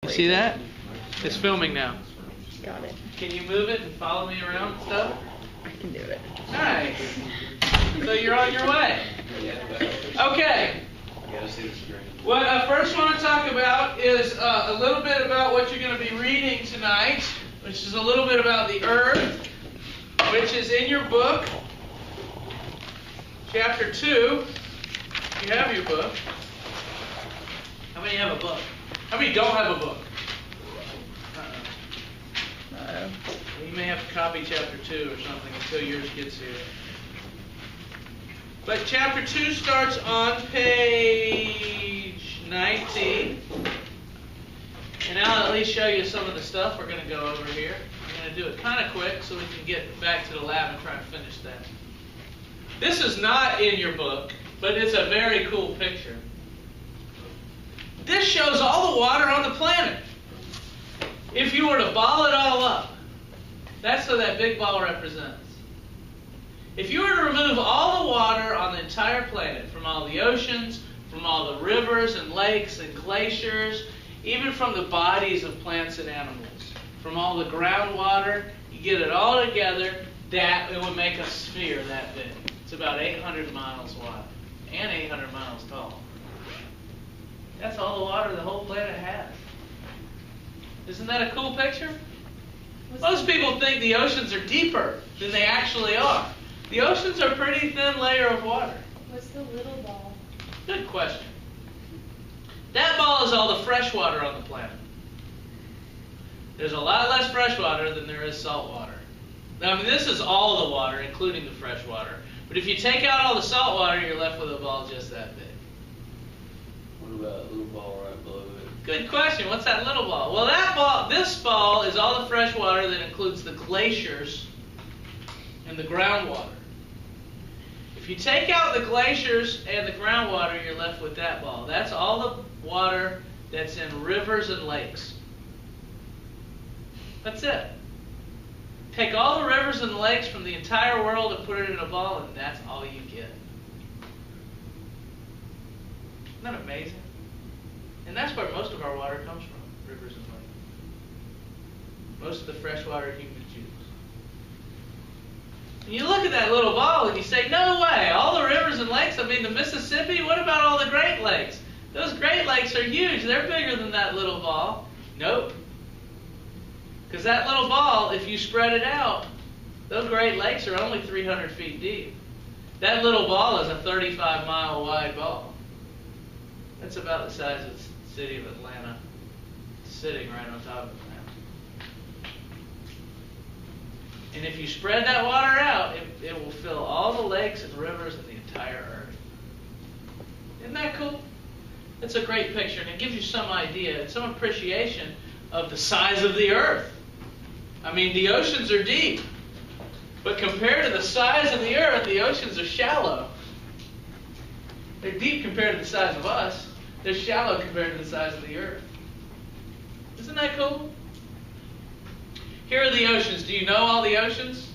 You see that? It's filming now. Got it. Can you move it and follow me around and stuff? I can do it. Nice. So you're on your way. Okay. What I first want to talk about is a little bit about what you're going to be reading tonight, which is a little bit about the earth, which is in your book, chapter 2. You have your book. How many have a book? How many don't have a book? You may have to copy chapter 2 or something until yours gets here. But chapter 2 starts on page 19. And I'll at least show you some of the stuff we're going to go over here. I'm going to do it kind of quick so we can get back to the lab and try and finish that. This is not in your book, but it's a very cool picture. This shows all the water on the planet. If you were to ball it all up, that's what that big ball represents. If you were to remove all the water on the entire planet, from all the oceans, from all the rivers and lakes and glaciers, even from the bodies of plants and animals, from all the groundwater, you get it all together, it would make a sphere that big. It's about 800 miles wide and 800 miles tall. That's all the water the whole planet has. Isn't that a cool picture? Most people think the oceans are deeper than they actually are. The oceans are a pretty thin layer of water. What's the little ball? Good question. That ball is all the fresh water on the planet. There's a lot less fresh water than there is salt water. Now, I mean, this is all the water, including the fresh water. But if you take out all the salt water, you're left with a ball just that big. What about a little ball right below it? Good question. What's that little ball? Well, this ball is all the fresh water that includes the glaciers and the groundwater. If you take out the glaciers and the groundwater, you're left with that ball. That's all the water that's in rivers and lakes. That's it. Take all the rivers and lakes from the entire world and put it in a ball, and that's all you get. Isn't that amazing? And that's where most of our water comes from, rivers and lakes. Most of the fresh water humans use. And you look at that little ball and you say, no way, all the rivers and lakes, I mean the Mississippi, what about all the Great Lakes? Those Great Lakes are huge, they're bigger than that little ball. Nope. Because that little ball, if you spread it out, those Great Lakes are only 300 feet deep. That little ball is a 35-mile wide ball. That's about the size of the city of Atlanta, sitting right on top of Atlanta. And if you spread that water out, it will fill all the lakes and rivers and the entire earth. Isn't that cool? It's a great picture, and it gives you some idea and some appreciation of the size of the earth. I mean, the oceans are deep, but compared to the size of the earth, the oceans are shallow. They're deep compared to the size of us. They're shallow compared to the size of the earth. Isn't that cool? Here are the oceans. Do you know all the oceans?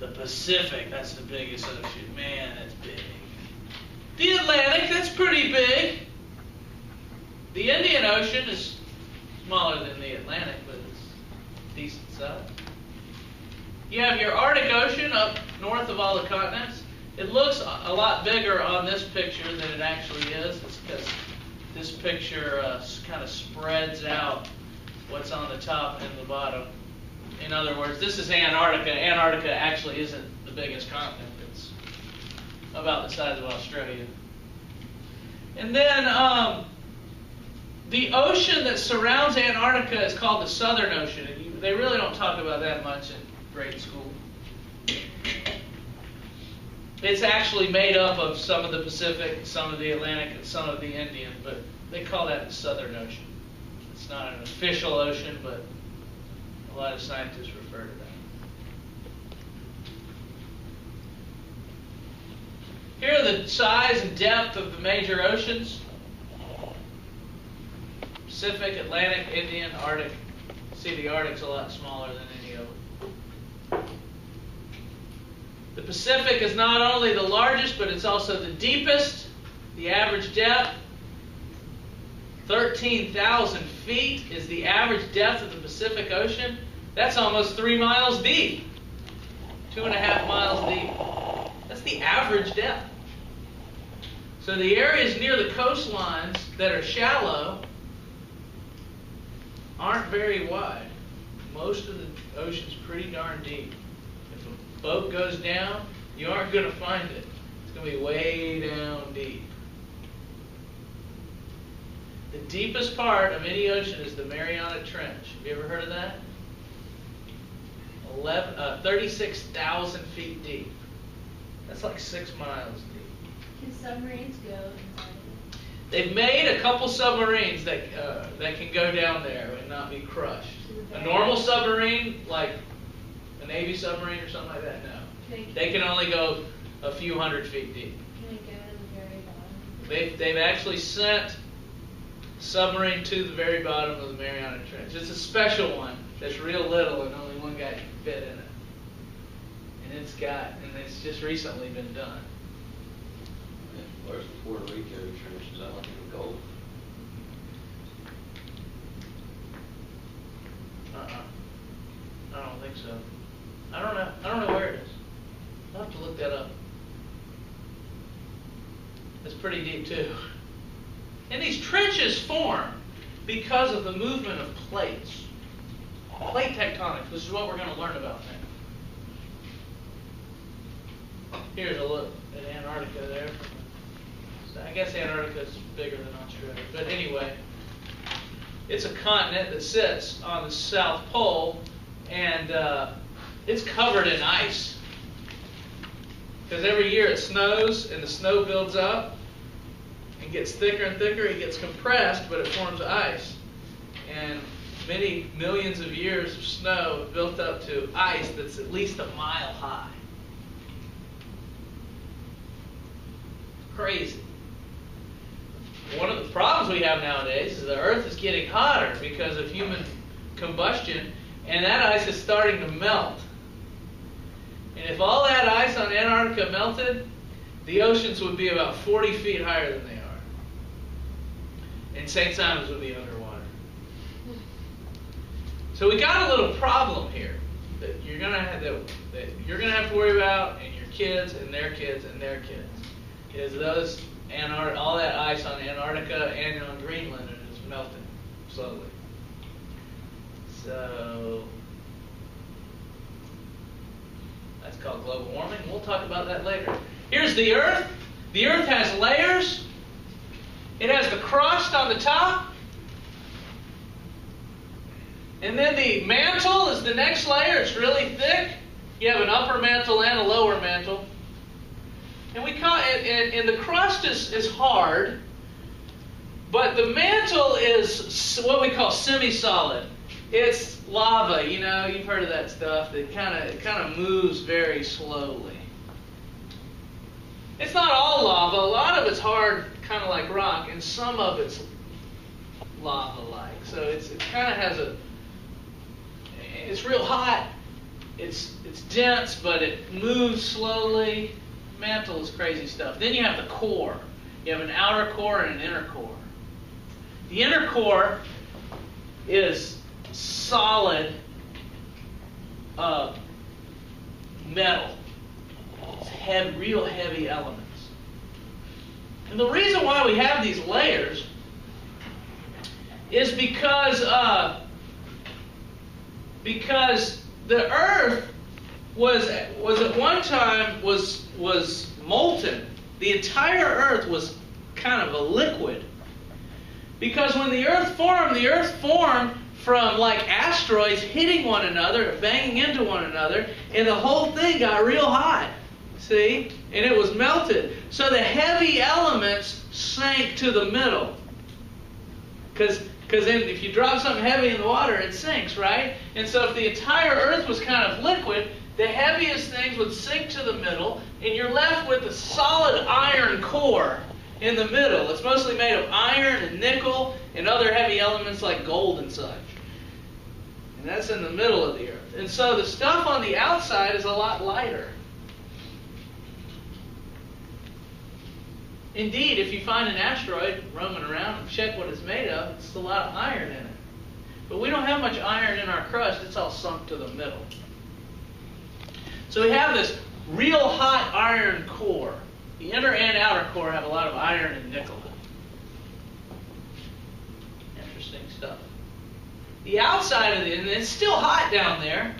The Pacific, that's the biggest ocean. Man, that's big. The Atlantic, that's pretty big. The Indian Ocean is smaller than the Atlantic, but it's decent size. You have your Arctic Ocean up north of all the continents. It looks a lot bigger on this picture than it actually is. It's because this picture kind of spreads out what's on the top and the bottom. In other words, this is Antarctica. Antarctica actually isn't the biggest continent. It's about the size of Australia. And then the ocean that surrounds Antarctica is called the Southern Ocean. And they really don't talk about that much in grade school. It's actually made up of some of the Pacific, some of the Atlantic, and some of the Indian, but they call that the Southern Ocean. It's not an official ocean, but a lot of scientists refer to that. Here are the size and depth of the major oceans. Pacific, Atlantic, Indian, Arctic. See, the Arctic's a lot smaller than any of them. The Pacific is not only the largest, but it's also the deepest. The average depth, 13,000 feet is the average depth of the Pacific Ocean. That's almost 3 miles deep. 2.5 miles deep. That's the average depth. So the areas near the coastlines that are shallow aren't very wide. Most of the ocean's pretty darn deep. If a boat goes down, you aren't going to find it. It's going to be way down deep. The deepest part of any ocean is the Mariana Trench. Have you ever heard of that? 36,000 feet deep. That's like 6 miles deep. Can submarines go inside? They've made a couple submarines that can go down there and not be crushed. A normal submarine, like a Navy submarine or something like that, no. They can only go a few hundred feet deep. Can they go to the very bottom? They've actually sent a submarine to the very bottom of the Mariana Trench. It's a special one that's real little and only one guy can fit in it. And it's just recently been done. Where's the Puerto Rico trench? Is that like in the Gulf? I don't think so. I don't know where it is. I'll have to look that up. It's pretty deep too. And these trenches form because of the movement of plates. Plate tectonics. This is what we're going to learn about now. Here's a look at Antarctica there. So I guess Antarctica is bigger than Australia. But anyway, it's a continent that sits on the South Pole, and it's covered in ice. Because every year it snows, and the snow builds up and gets thicker and thicker. It gets compressed, but it forms ice. And many millions of years of snow have built up to ice that's at least a mile high. Crazy. One of the problems we have nowadays is the Earth is getting hotter because of human combustion, and that ice is starting to melt. And if all that ice on Antarctica melted, the oceans would be about 40 feet higher than they are. And St. Simon's would be underwater. So we got a little problem here that you're gonna have to worry about, and your kids and their kids and their kids. Is those all that ice on Antarctica and on Greenland is melting slowly. So that's called global warming. We'll talk about that later. Here's the Earth. The Earth has layers. It has the crust on the top. And then the mantle is the next layer. It's really thick. You have an upper mantle and a lower mantle. And we call it, and the crust is hard, but the mantle is what we call semi-solid. It's lava, you know, you've heard of that stuff. It kind of moves very slowly. It's not all lava. A lot of it's hard, kind of like rock, and some of it's lava-like. So it kind of has it's real hot. It's dense, but it moves slowly. Mantle is crazy stuff. Then you have the core. You have an outer core and an inner core. The inner core is solid metal. It's real heavy elements. And the reason why we have these layers is because the Earth was at one time was molten. The entire Earth was kind of a liquid. Because when the Earth formed from like asteroids hitting one another, banging into one another, and the whole thing got real hot. See? And it was melted. So the heavy elements sank to the middle. Because then if you drop something heavy in the water, it sinks, right? And so if the entire Earth was kind of liquid, the heaviest things would sink to the middle, and you're left with a solid iron core in the middle. It's mostly made of iron and nickel and other heavy elements like gold and such. And that's in the middle of the Earth. And so the stuff on the outside is a lot lighter. Indeed, if you find an asteroid roaming around and check what it's made of, it's a lot of iron in it. have much iron in our crust. It's all sunk to the middle. So we have this real hot iron core. The inner and outer core have a lot of iron and nickel. Interesting stuff. The outside of and it's still hot down there.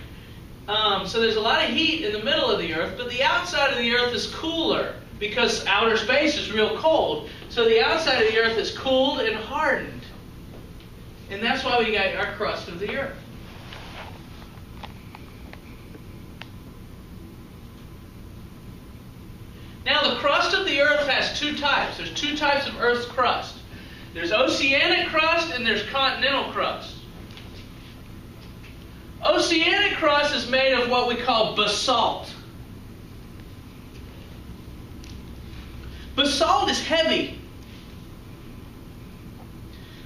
So there's a lot of heat in the middle of the Earth, but the outside of the Earth is cooler because outer space is real cold. So the outside of the Earth is cooled and hardened. And that's why we got our crust of the Earth. Now the crust of the Earth has two types. There's two types of Earth's crust. There's oceanic crust and there's continental crust. Oceanic crust is made of what we call basalt. Basalt is heavy.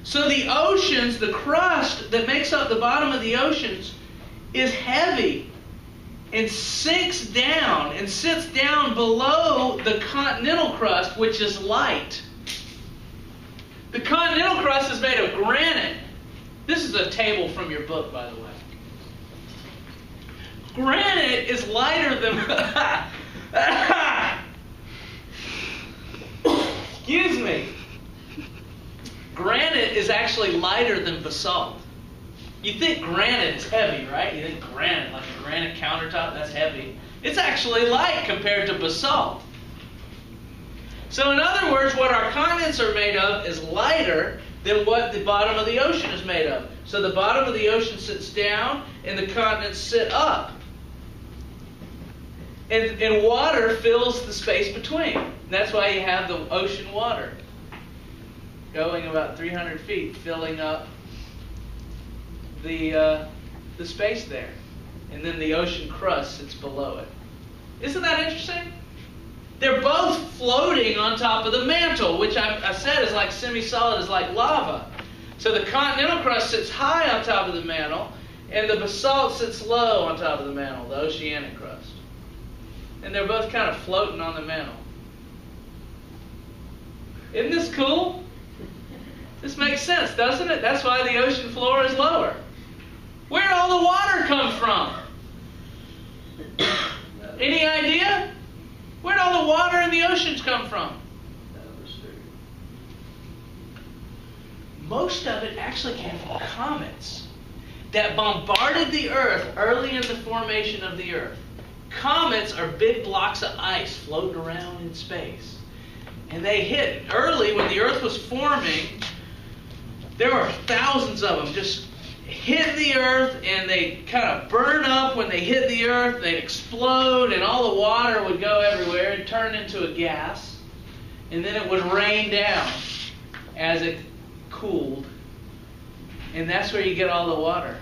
So the oceans, the crust that makes up the bottom of the oceans is heavy and sinks down and sits down below the continental crust, which is light. The continental crust is made of granite. This is a table from your book, by the way. Granite is lighter than... Excuse me. Granite is actually lighter than basalt. You think granite is heavy, right? You think granite, like a granite countertop, that's heavy. It's actually light compared to basalt. So in other words, what our continents are made of is lighter than what the bottom of the ocean is made of. So the bottom of the ocean sits down and the continents sit up. And water fills the space between. That's why you have the ocean water going about 300 feet, filling up the space there. And then the ocean crust sits below it. Isn't that interesting? They're both floating on top of the mantle, which I said is like semi-solid, is like lava. So the continental crust sits high on top of the mantle, and the basalt sits low on top of the mantle, the oceanic crust. And they're both kind of floating on the mantle. Isn't this cool? This makes sense, doesn't it? That's why the ocean floor is lower. Where'd all the water come from? Any idea? Where'd all the water in the oceans come from? Most of it actually came from comets that bombarded the Earth early in the formation of the Earth. Comets are big blocks of ice floating around in space. And they hit early when the Earth was forming. There were thousands of them just hit the Earth, and they kind of burn up. When they hit the Earth, they'd explode, and all the water would go everywhere and turn into a gas. And then it would rain down as it cooled. And that's where you get all the water.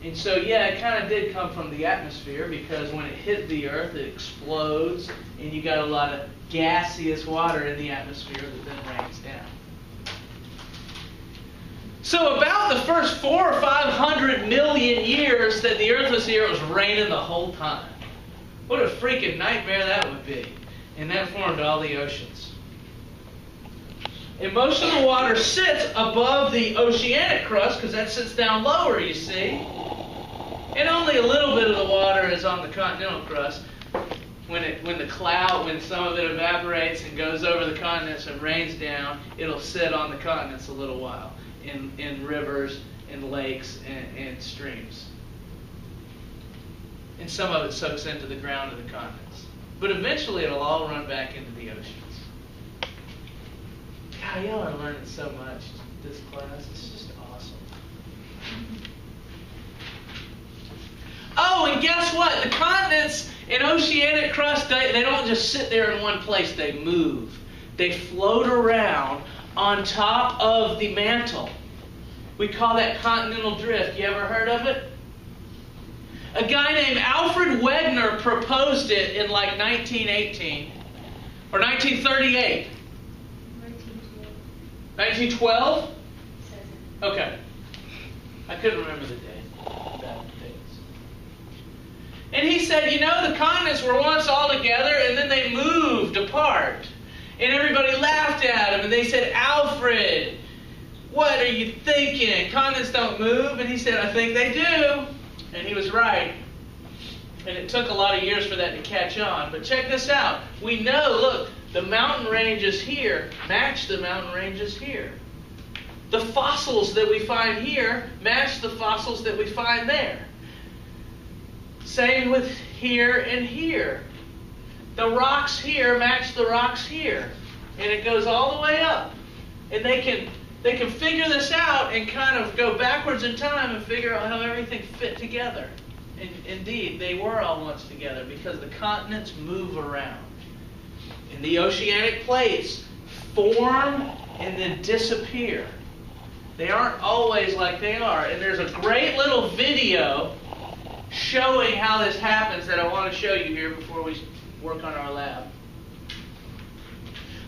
And so, yeah, it kind of did come from the atmosphere, because when it hit the Earth, it explodes, and you got a lot of gaseous water in the atmosphere that then rains down. So about the first 400 or 500 million years that the Earth was here, it was raining the whole time. What a freaking nightmare that would be. And that formed all the oceans. And most of the water sits above the oceanic crust, because that sits down lower, you see. And only a little bit of the water is on the continental crust. When some of it evaporates and goes over the continents and rains down, it'll sit on the continents a little while in rivers and lakes and streams. And some of it soaks into the ground of the continents. But eventually it'll all run back into the oceans. God, y'all are learning so much this class. It's just awesome. Oh, and guess what? The continents and oceanic crust, they don't just sit there in one place. They move. They float around on top of the mantle. We call that continental drift. You ever heard of it? A guy named Alfred Wegener proposed it in like 1918 or 1938. 1912? Okay. I couldn't remember the day. And he said, you know, the continents were once all together and then they moved apart. And everybody laughed at him and they said, Alfred, "What are you thinking? Continents don't move." And he said, "I think they do." And he was right. And it took a lot of years for that to catch on. But check this out. We know, look, the mountain ranges here match the mountain ranges here. The fossils that we find here match the fossils that we find there. Same with here and here. The rocks here match the rocks here. And it goes all the way up. And they can figure this out and kind of go backwards in time and figure out how everything fit together. And indeed, they were all once together because the continents move around. And the oceanic plates form and then disappear. They aren't always like they are. And there's a great little video showing how this happens that I want to show you here before we work on our lab.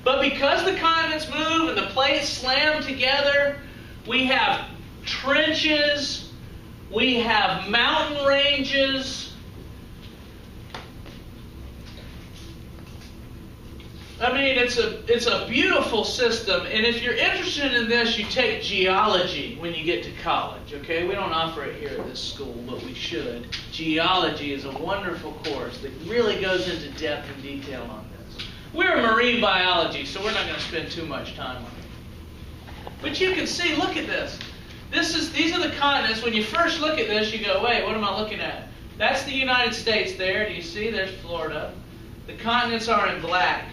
But because the continents move and the plates slam together, we have trenches, we have mountain ranges. I mean, it's a beautiful system, and if you're interested in this, you take geology when you get to college, okay? We don't offer it here at this school, but we should. Geology is a wonderful course that really goes into depth and detail on this. We're marine biology, so we're not going to spend too much time on it. But you can see, look at this. These are the continents. When you first look at this, you go, wait, what am I looking at? That's the United States there. Do you see? There's Florida. The continents are in black.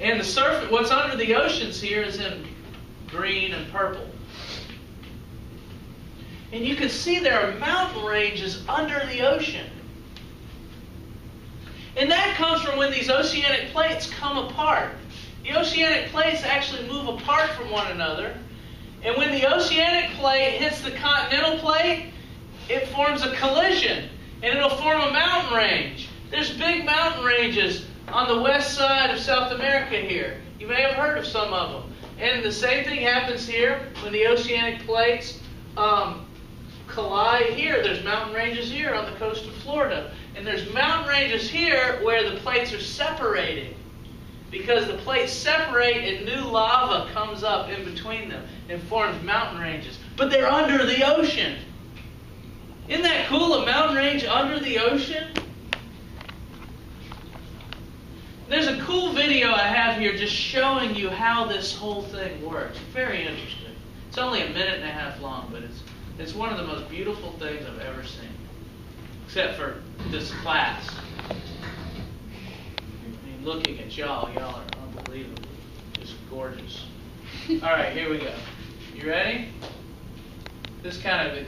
And the surface, what's under the oceans here is in green and purple. And you can see there are mountain ranges under the ocean. And that comes from when these oceanic plates come apart. The oceanic plates actually move apart from one another. And when the oceanic plate hits the continental plate, it forms a collision. And it'll form a mountain range. There's big mountain ranges on the west side of South America here. You may have heard of some of them. And the same thing happens here when the oceanic plates collide here. There's mountain ranges here on the coast of Florida. And there's mountain ranges here where the plates are separating. Because the plates separate and new lava comes up in between them and forms mountain ranges. But they're under the ocean. Isn't that cool? A mountain range under the ocean? There's a cool video I have here just showing you how this whole thing works. Very interesting. It's only a minute and a half long, but it's one of the most beautiful things I've ever seen. Except for this class. I mean, looking at y'all are unbelievable. Just gorgeous. Alright, here we go. You ready? This kind of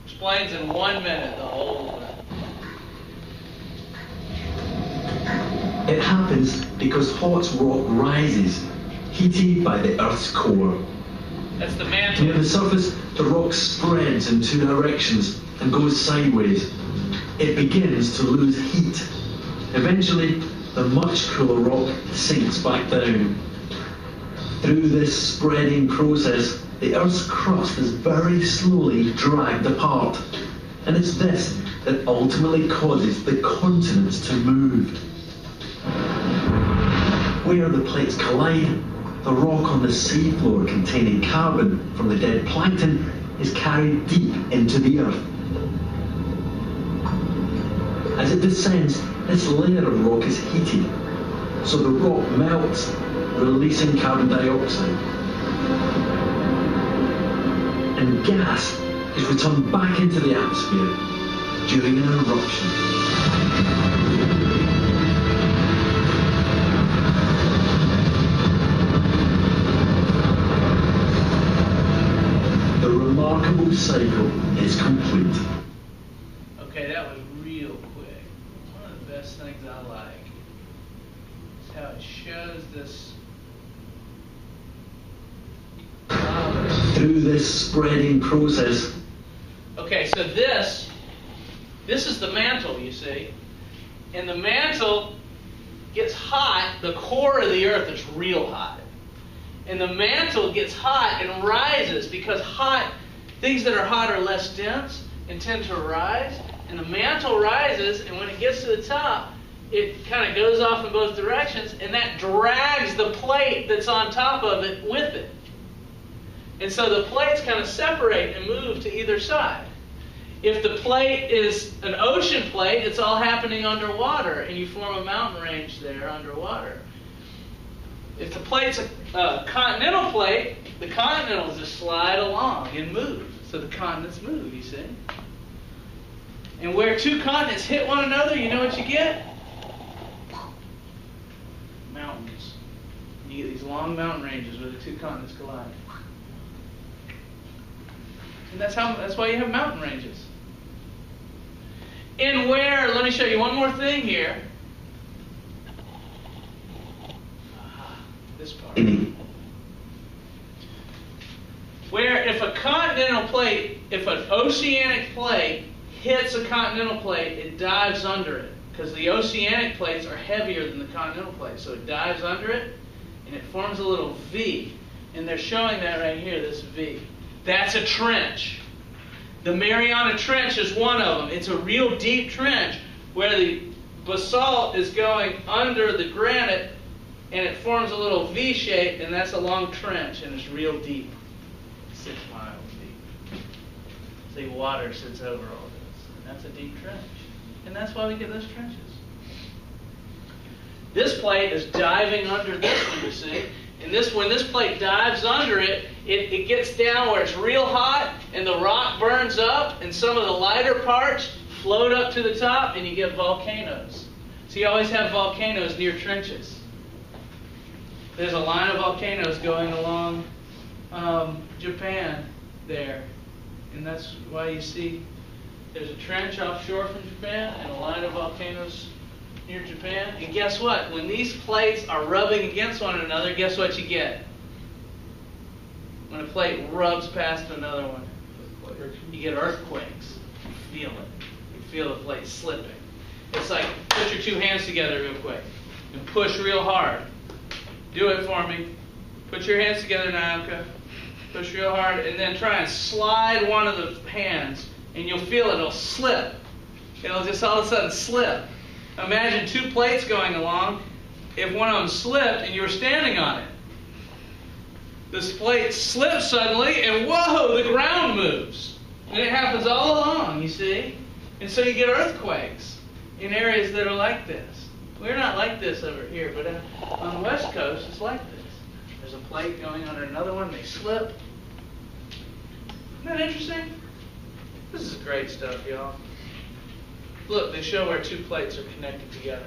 explains in 1 minute the whole thing. It happens because hot rock rises, heated by the Earth's core. That's the mantle. Near the surface, the rock spreads in 2 directions and goes sideways. It begins to lose heat. Eventually, the much cooler rock sinks back down. Through this spreading process, the Earth's crust is very slowly dragged apart. And it's this that ultimately causes the continents to move. Where the plates collide, the rock on the seafloor containing carbon from the dead plankton is carried deep into the earth. As it descends, this layer of rock is heated, so the rock melts, releasing carbon dioxide. And gas is returned back into the atmosphere during an eruption. The remarkable cycle is complete. Okay, that was real quick. One of the best things I like is how it shows this. Through this spreading process. Okay, so this is the mantle, you see. And the mantle gets hot. The core of the earth is real hot. And the mantle gets hot and rises because things that are hot are less dense and tend to rise. And the mantle rises, and when it gets to the top, it kind of goes off in both directions, and that drags the plate that's on top of it with it. And so the plates kind of separate and move to either side. If the plate is an ocean plate, it's all happening underwater, and you form a mountain range there underwater. If the plate's a continental plate, the continentals just slide along and move. So the continents move, you see. And where two continents hit one another, you know what you get? Mountains. You get these long mountain ranges where the two continents collide. And that's why you have mountain ranges. And where, let me show you one more thing here. This part. Where if a continental plate, if an oceanic plate hits a continental plate, it dives under it. Because the oceanic plates are heavier than the continental plates. So it dives under it, and it forms a little V. And they're showing that right here, this V. That's a trench. The Mariana Trench is one of them. It's a real deep trench where the basalt is going under the granite, and it forms a little V shape, and that's a long trench, and it's real deep. 6 miles deep. The water sits over all this. And that's a deep trench. And that's why we get those trenches. This plate is diving under this one, you see. And when this plate dives under it, it gets down where it's real hot, and the rock burns up, and some of the lighter parts float up to the top, and you get volcanoes. So you always have volcanoes near trenches. There's a line of volcanoes going along Japan there. And that's why you see there's a trench offshore from Japan and a line of volcanoes near Japan. And guess what? When these plates are rubbing against one another, guess what you get? When a plate rubs past another one, you get earthquakes. You feel it. You feel the plate slipping. It's like, put your two hands together real quick and push real hard. Do it for me. Put your hands together, Naoka. Push real hard, and then try and slide one of the hands, and you'll feel it. It'll slip. It'll just all of a sudden slip. Imagine two plates going along. If one of them slipped and you were standing on it, this plate slips suddenly, and whoa, the ground moves. And it happens all along, you see? And so you get earthquakes in areas that are like this. We're not like this over here, but on the West Coast, it's like this. There's a plate going under another one, they slip. Isn't that interesting? This is great stuff, y'all. Look, they show where two plates are connected together,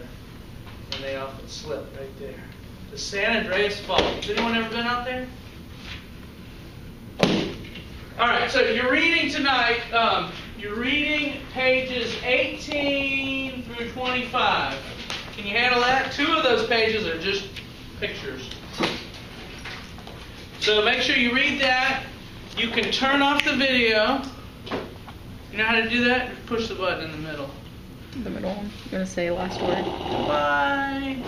and they often slip right there. The San Andreas Fault. Has anyone ever been out there? All right, so you're reading tonight, you're reading pages 18 through 25. Can you handle that? 2 of those pages are just pictures. So make sure you read that. You can turn off the video. You know how to do that? Push the button in the middle. The middle one. You want to say last word? Bye.